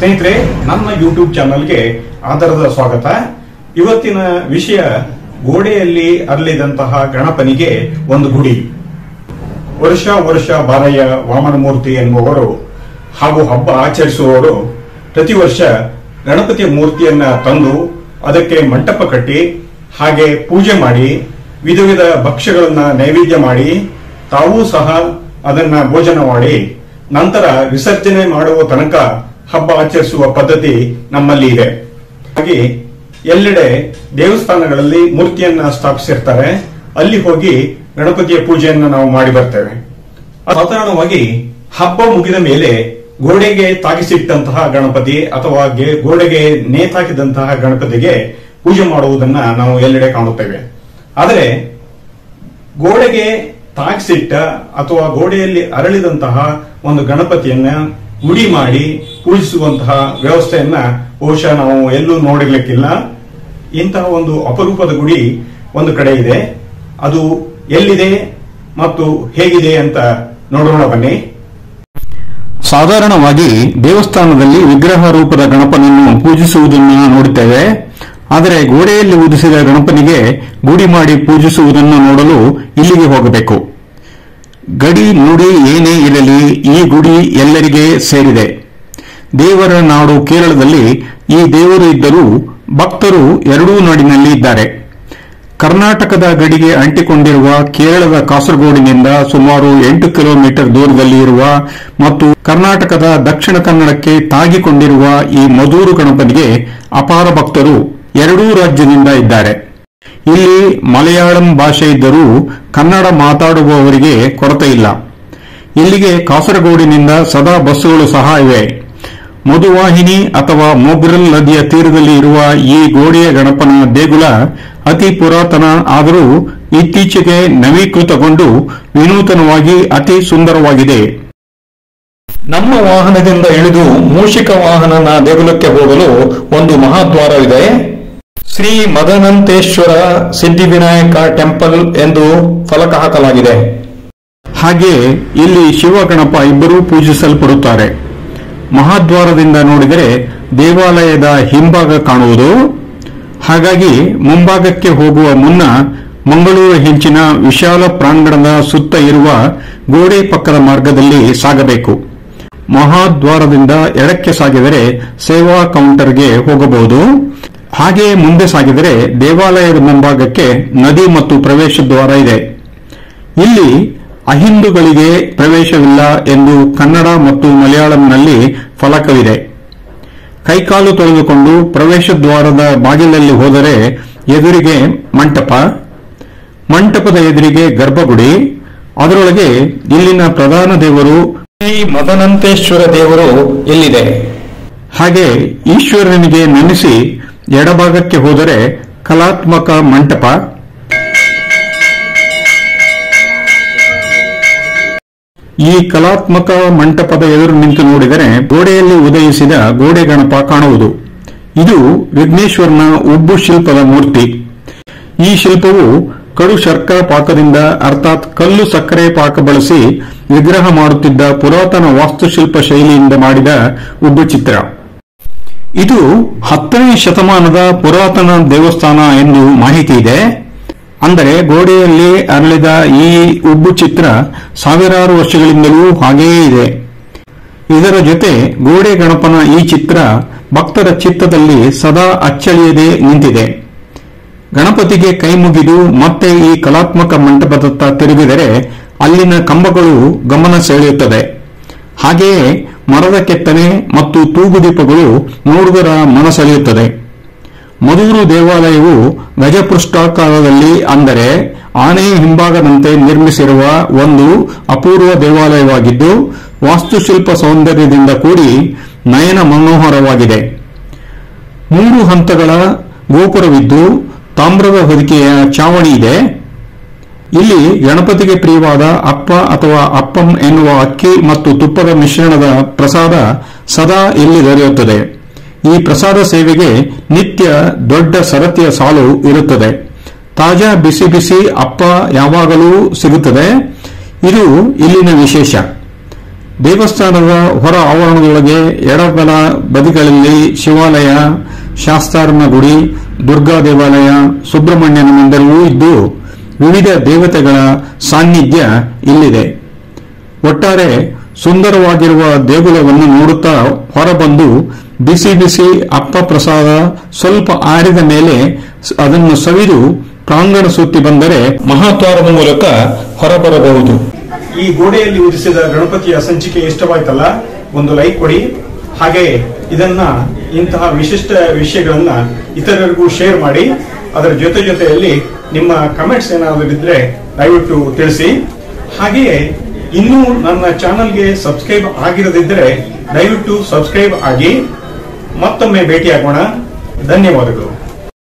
ಸ್ನೇಹಿತರೆ, ನನ್ನ ಯೂಟ್ಯೂಬ್ ಚಾನಲ್ಗೆ ಆದರದ ಸ್ವಾಗತ. ಇವತ್ತಿನ ವಿಷಯ ಗೋಡೆಯಲ್ಲಿ ಅರಳಿದಂತಹ ಗಣಪನಿಗೆ ಒಂದು ಗುಡಿ. ವರ್ಷ ವರ್ಷ ಬಾರಯ್ಯ ವಾಮನಮೂರ್ತಿ ಎನ್ನುವವರು ಹಾಗೂ ಹಬ್ಬ ಆಚರಿಸುವವರು ಪ್ರತಿ ವರ್ಷ ಗಣಪತಿಯ ಮೂರ್ತಿಯನ್ನ ತಂದು ಅದಕ್ಕೆ ಮಂಟಪ ಕಟ್ಟಿ ಹಾಗೆ ಪೂಜೆ ಮಾಡಿ ವಿಧ ವಿಧ ಭಕ್ಷ್ಯಗಳನ್ನ ನೈವೇದ್ಯ ಮಾಡಿ ತಾವೂ ಸಹ ಅದನ್ನ ಭೋಜನ ಮಾಡಿ ನಂತರ ವಿಸರ್ಜನೆ ಮಾಡುವ ತನಕ ಹಬ್ಬ ಆಚರಿಸುವ ಪದ್ಧತಿ ನಮ್ಮಲ್ಲಿ ಇದೆ. ಹಾಗೆ ಎಲ್ಲೆಡೆ ದೇವಸ್ಥಾನಗಳಲ್ಲಿ ಮೂರ್ತಿಯನ್ನ ಸ್ಥಾಪಿಸಿರ್ತಾರೆ. ಅಲ್ಲಿ ಹೋಗಿ ಗಣಪತಿಯ ಪೂಜೆಯನ್ನು ನಾವು ಮಾಡಿ ಬರ್ತೇವೆ. ಸಾಧಾರಣವಾಗಿ ಹಬ್ಬ ಮುಗಿದ ಮೇಲೆ ಗೋಡೆಗೆ ತಾಗಿಸಿಟ್ಟಂತಹ ಗಣಪತಿ ಅಥವಾ ಗೋಡೆಗೆ ನೇತಾಕಿದಂತಹ ಗಣಪತಿಗೆ ಪೂಜೆ ಮಾಡುವುದನ್ನ ನಾವು ಎಲ್ಲೆಡೆ ಕಾಣುತ್ತೇವೆ. ಆದರೆ ಗೋಡೆಗೆ ತಾಗಿಸಿಟ್ಟ ಅಥವಾ ಗೋಡೆಯಲ್ಲಿ ಅರಳಿದಂತಹ ಒಂದು ಗಣಪತಿಯನ್ನ ಗುಡಿ ಮಾಡಿ ಪೂಜಿಸುವಂತಹ ವ್ಯವಸ್ಥೆಯನ್ನ ಬಹುಶಃ ನಾವು ಎಲ್ಲೂ ನೋಡಿರ್ಲಿಕ್ಕಿಲ್ಲ. ಇಂತಹ ಒಂದು ಅಪರೂಪದ ಗುಡಿ ಒಂದು ಕಡೆ ಇದೆ. ಅದು ಎಲ್ಲಿದೆ ಮತ್ತು ಹೇಗಿದೆ ಅಂತ ನೋಡೋಣ ಬನ್ನಿ. ಸಾಧಾರಣವಾಗಿ ದೇವಸ್ಥಾನದಲ್ಲಿ ವಿಗ್ರಹ ರೂಪದ ಗಣಪನನ್ನು ಪೂಜಿಸುವುದನ್ನು ನೋಡುತ್ತೇವೆ. ಆದರೆ ಗೋಡೆಯಲ್ಲಿ ಉದಿಸಿದ ಗಣಪನಿಗೆ ಗುಡಿ ಮಾಡಿ ಪೂಜಿಸುವುದನ್ನು ನೋಡಲು ಇಲ್ಲಿಗೆ ಹೋಗಬೇಕು. ಗಡಿ ನುಡಿ ಏನೇ ಇರಲಿ, ಈ ಗುಡಿ ಎಲ್ಲರಿಗೆ ಸೇರಿದೆ. ದೇವರ ನಾಡು ಕೇರಳದಲ್ಲಿ ಈ ದೇವರು ಇದ್ದರೂ ಭಕ್ತರು ಎರಡೂ ನಾಡಿನಲ್ಲಿ ಇದ್ದಾರೆ. ಕರ್ನಾಟಕದ ಗಡಿಗೆ ಅಂಟಿಕೊಂಡಿರುವ ಕೇರಳದ ಕಾಸರಗೋಡಿನಿಂದ ಸುಮಾರು 8 ಕಿಲೋಮೀಟರ್ ದೂರದಲ್ಲಿ ಇರುವ ಮತ್ತು ಕರ್ನಾಟಕದ ದಕ್ಷಿಣ ಕನ್ನಡಕ್ಕೆ ತಾಗಿಕೊಂಡಿರುವ ಈ ಮಧೂರು ಗಣಪನಿಗೆ ಅಪಾರ ಭಕ್ತರು ಎರಡೂ ರಾಜ್ಯದಿಂದ ಇದ್ದಾರೆ. ಇಲ್ಲಿ ಮಲಯಾಳಂ ಭಾಷೆ ಇದ್ದರೂ ಕನ್ನಡ ಮಾತಾಡುವವರಿಗೆ ಕೊರತೆ ಇಲ್ಲ. ಇಲ್ಲಿಗೆ ಕಾಸರಗೋಡಿನಿಂದ ಸದಾ ಬಸ್ಸುಗಳು ಸಹ ಇವೆ. ಮಧುವಾಹಿನಿ ಅಥವಾ ಮೊಗ್ರಲ್ ನದಿಯ ತೀರದಲ್ಲಿ ಇರುವ ಈ ಗೋಡೆಯ ಗಣಪನ ದೇಗುಲ ಅತಿ ಪುರಾತನ ಆದರೂ ಇತ್ತೀಚೆಗೆ ನವೀಕೃತಗೊಂಡು ವಿನೂತನವಾಗಿ ಅತಿ ಸುಂದರವಾಗಿದೆ. ನಮ್ಮ ವಾಹನದಿಂದ ಇಳಿದು ಮೂಷಿಕ ವಾಹನನ ದೇಗುಲಕ್ಕೆ ಹೋಗಲು ಒಂದು ಮಹಾದ್ವಾರವಿದೆ. ಶ್ರೀ ಮದನಂತೇಶ್ವರ ಸಿದ್ಧಿವಿನಾಯಕ ಟೆಂಪಲ್ ಎಂದು ಫಲಕ ಹಾಕಲಾಗಿದೆ. ಹಾಗೆ ಇಲ್ಲಿ ಶಿವಗಣಪ ಇಬ್ಬರೂ ಪೂಜಿಸಲ್ಪಡುತ್ತಾರೆ. ಮಹಾದ್ವಾರದಿಂದ ನೋಡಿದರೆ ದೇವಾಲಯದ ಹಿಂಭಾಗ ಕಾಣುವುದು. ಹಾಗಾಗಿ ಮುಂಭಾಗಕ್ಕೆ ಹೋಗುವ ಮುನ್ನ ಮಂಗಳೂರು ಹೆಂಚಿನ ವಿಶಾಲ ಪ್ರಾಂಗಣದ ಸುತ್ತ ಇರುವ ಗೋಡೆ ಪಕ್ಕದ ಮಾರ್ಗದಲ್ಲಿ ಸಾಗಬೇಕು. ಮಹಾದ್ವಾರದಿಂದ ಎಡಕ್ಕೆ ಸಾಗಿದರೆ ಸೇವಾ ಕೌಂಟರ್ಗೆ ಹೋಗಬಹುದು. ಹಾಗೆ ಮುಂದೆ ಸಾಗಿದರೆ ದೇವಾಲಯದ ಮುಂಭಾಗಕ್ಕೆ ನದಿ ಮತ್ತು ಪ್ರವೇಶ ದ್ವಾರ ಇದೆ. ಇಲ್ಲಿ ಅಹಿಂದುಗಳಿಗೆ ಪ್ರವೇಶವಿಲ್ಲ ಎಂದು ಕನ್ನಡ ಮತ್ತು ಮಲಯಾಳಂನಲ್ಲಿ ಫಲಕವಿದೆ. ಕೈಕಾಲು ತೊಳೆದುಕೊಂಡು ಪ್ರವೇಶ ದ್ವಾರದ ಬಾಗಿಲಲ್ಲಿ ಹೋದರೆ ಎದುರಿಗೆ ಮಂಟಪ, ಮಂಟಪದ ಎದುರಿಗೆ ಗರ್ಭಗುಡಿ, ಅದರೊಳಗೆ ಇಲ್ಲಿನ ಪ್ರಧಾನ ದೇವರು ಶ್ರೀ ಮದನಂತೇಶ್ವರ ದೇವರು ಇಲ್ಲಿದೆ. ಹಾಗೆ ಈಶ್ವರನಿಗೆ ನಮಿಸಿ ಎಡಭಾಗಕ್ಕೆ ಹೋದರೆ ಕಲಾತ್ಮಕ ಮಂಟಪ, ಈ ಕಲಾತ್ಮಕ ಮಂಟಪದ ಎದುರು ನಿಂತು ನೋಡಿದರೆ ಗೋಡೆಯಲ್ಲಿ ಉದಯಿಸಿದ ಗೋಡೆ ಗಣಪ ಕಾಣುವುದು. ಇದು ವಿಘ್ನೇಶ್ವರನ ಉಬ್ಬು ಶಿಲ್ಪದ ಮೂರ್ತಿ. ಈ ಶಿಲ್ಪವು ಕಡು ಶರ್ಕರ ಪಾಕದಿಂದ ಅರ್ಥಾತ್ ಕಲ್ಲು ಸಕ್ಕರೆ ಪಾಕ ಬಳಸಿ ವಿಗ್ರಹ ಮಾಡುತ್ತಿದ್ದ ಪುರಾತನ ವಾಸ್ತುಶಿಲ್ಪ ಶೈಲಿಯಿಂದ ಮಾಡಿದ ಉಬ್ಬು ಚಿತ್ರ. ಇದು 10ನೇ ಶತಮಾನದ ಪುರಾತನ ದೇವಸ್ಥಾನ ಎಂದು ಮಾಹಿತಿ ಇದೆ. ಅಂದರೆ ಗೋಡೆಯಲ್ಲಿ ಅರಳಿದ ಈ ಉಬ್ಬು ಚಿತ್ರ ಸಾವಿರಾರು ವರ್ಷಗಳಿಂದಲೂ ಹಾಗೆಯೇ ಇದೆ. ಇದರ ಜೊತೆ ಗೋಡೆ ಗಣಪನ ಈ ಚಿತ್ರ ಭಕ್ತರ ಚಿತ್ತದಲ್ಲಿ ಸದಾ ಅಚ್ಚಳಿಯದೆ ನಿಂತಿದೆ. ಗಣಪತಿಗೆ ಕೈ ಮುಗಿದು ಮತ್ತೆ ಈ ಕಲಾತ್ಮಕ ಮಂಟಪದತ್ತ ತಿರುಗಿದರೆ ಅಲ್ಲಿನ ಕಂಬಗಳು ಗಮನ ಸೆಳೆಯುತ್ತದೆ. ಹಾಗೆಯೇ ಮರದ ಕೆತ್ತನೆ ಮತ್ತು ತೂಗುದೀಪಗಳು ನೋಡುಗರ ಮನಸೆಳೆಯುತ್ತದೆ. ಮಧೂರು ದೇವಾಲಯವು ಗಜಪೃಷ್ಠಾಕಾರದಲ್ಲಿ, ಅಂದರೆ ಆನೆಯ ಹಿಂಭಾಗದಂತೆ ನಿರ್ಮಿಸಿರುವ ಒಂದು ಅಪೂರ್ವ ದೇವಾಲಯವಾಗಿದ್ದು ವಾಸ್ತುಶಿಲ್ಪ ಸೌಂದರ್ಯದಿಂದ ಕೂಡಿ ನಯನ ಮನೋಹರವಾಗಿದೆ. 3 ಹಂತಗಳ ಗೋಪುರವಿದ್ದು ತಾಮ್ರದ ಹೊದಿಕೆಯ ಚಾವಣಿ ಇದೆ. ಇಲ್ಲಿ ಗಣಪತಿಗೆ ಪ್ರಿಯವಾದ ಅಪ್ಪ ಅಥವಾ ಅಪ್ಪಂ ಎನ್ನುವ ಅಕ್ಕಿ ಮತ್ತು ತುಪ್ಪದ ಮಿಶ್ರಣದ ಪ್ರಸಾದ ಸದಾ ಇಲ್ಲಿ ದೊರೆಯುತ್ತದೆ. ಈ ಪ್ರಸಾದ ಸೇವೆಗೆ ನಿತ್ಯ ದೊಡ್ಡ ಸರತಿಯ ಸಾಲು ಇರುತ್ತದೆ. ತಾಜಾ ಬಿಸಿ ಬಿಸಿ ಅಪ್ಪ ಯಾವಾಗಲೂ ಸಿಗುತ್ತದೆ. ಇದು ಇಲ್ಲಿನ ವಿಶೇಷ. ದೇವಸ್ಥಾನದ ಹೊರ ಆವರಣದೊಳಗೆ ಎಡಬಲ ಬದಿಗಳಲ್ಲಿ ಶಿವಾಲಯ, ಶಾಸ್ತಾರನ ಗುಡಿ, ದುರ್ಗಾ ದೇವಾಲಯ, ಸುಬ್ರಹ್ಮಣ್ಯನ ಮಂದಿರವೂ ಇದ್ದು ವಿವಿಧ ದೇವತೆಗಳ ಸಾನ್ನಿಧ್ಯ ಇಲ್ಲಿದೆ. ಒಟ್ಟಾರೆ ಸುಂದರವಾಗಿರುವ ದೇಗುಲವನ್ನು ನೋಡುತ್ತಾ ಹೊರಬಂದು ಬಿಸಿ ಬಿಸಿ ಅಪ್ಪ ಪ್ರಸಾದ ಸ್ವಲ್ಪ ಆರಿದ ಮೇಲೆ ಅದನ್ನು ಸವಿದು ಪ್ರಾಂಗಣ ಸುತ್ತಿ ಬಂದರೆ ಮಹಾದ್ವಾರದ ಮೂಲಕ ಹೊರಬರಬಹುದು. ಈ ಗೋಡೆಯಲ್ಲಿ ಉದಿಸಿದ ಗಣಪತಿಯ ಸಂಚಿಕೆ ಇಷ್ಟವಾಯ್ತಲ್ಲ, ಒಂದು ಲೈಕ್ ಕೊಡಿ. ಹಾಗೆ ಇಂತಹ ವಿಶಿಷ್ಟ ವಿಷಯಗಳನ್ನ ಇತರರಿಗೂ ಶೇರ್ ಮಾಡಿ. ಅದರ ಜೊತೆಯಲ್ಲಿ ನಿಮ್ಮ ಕಮೆಂಟ್ಸ್ ಏನಾದರೂ ಇದ್ರೆ ದಯವಿಟ್ಟು ತಿಳಿಸಿ. ಹಾಗೆಯೇ ಇನ್ನೂ ನನ್ನ ಚಾನಲ್ಗೆ ಸಬ್ಸ್ಕ್ರೈಬ್ ಆಗಿರದಿದ್ದರೆ ದಯವಿಟ್ಟು ಸಬ್ಸ್ಕ್ರೈಬ್ ಆಗಿ. ಮತ್ತೊಮ್ಮೆ ಭೇಟಿಯಾಗೋಣ. ಧನ್ಯವಾದಗಳು.